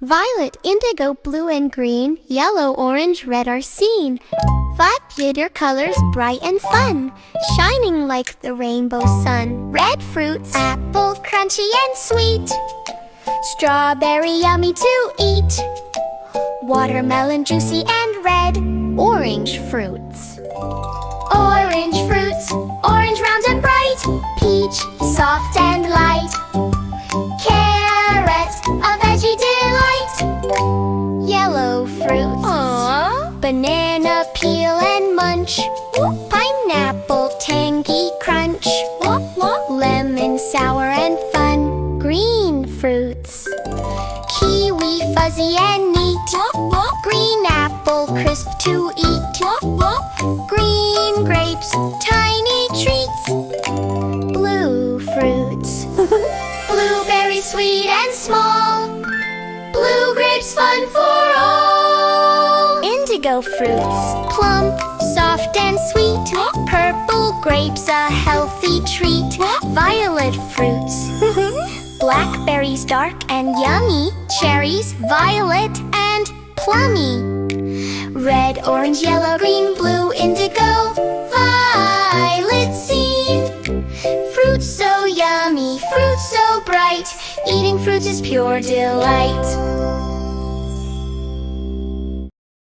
Violet, indigo, blue and green, yellow, orange, red are seen. 5 glitter colors, bright and fun, shining like the rainbow sun. Red fruits, apple, crunchy and sweet. Strawberry, yummy to eat. Watermelon, juicy and red. Orange fruits. Orange fruits, orange, round and bright. Peach, soft and light. Carrot, a veggie delight. Yellow fruits. Aww. Banana, peel and munch. Pineapple, tangy crunch. Lemon, sour and fun. Green fruits. Kiwi, fuzzy and neat. Green apple, crisp to eat. Green grapes, tiny treats. Blue fruits. Blueberries, sweet and small. Blue grapes, fun for all. Indigo fruits. Plum, soft and sweet. Purple grapes, a healthy treat. Violet fruits. Blackberries, dark and yummy. Cherries, violet and plummy. Red, orange, yellow, green, blue, indigo, violet seen. Fruits so yummy, fruits so bright. Eating fruits is pure delight.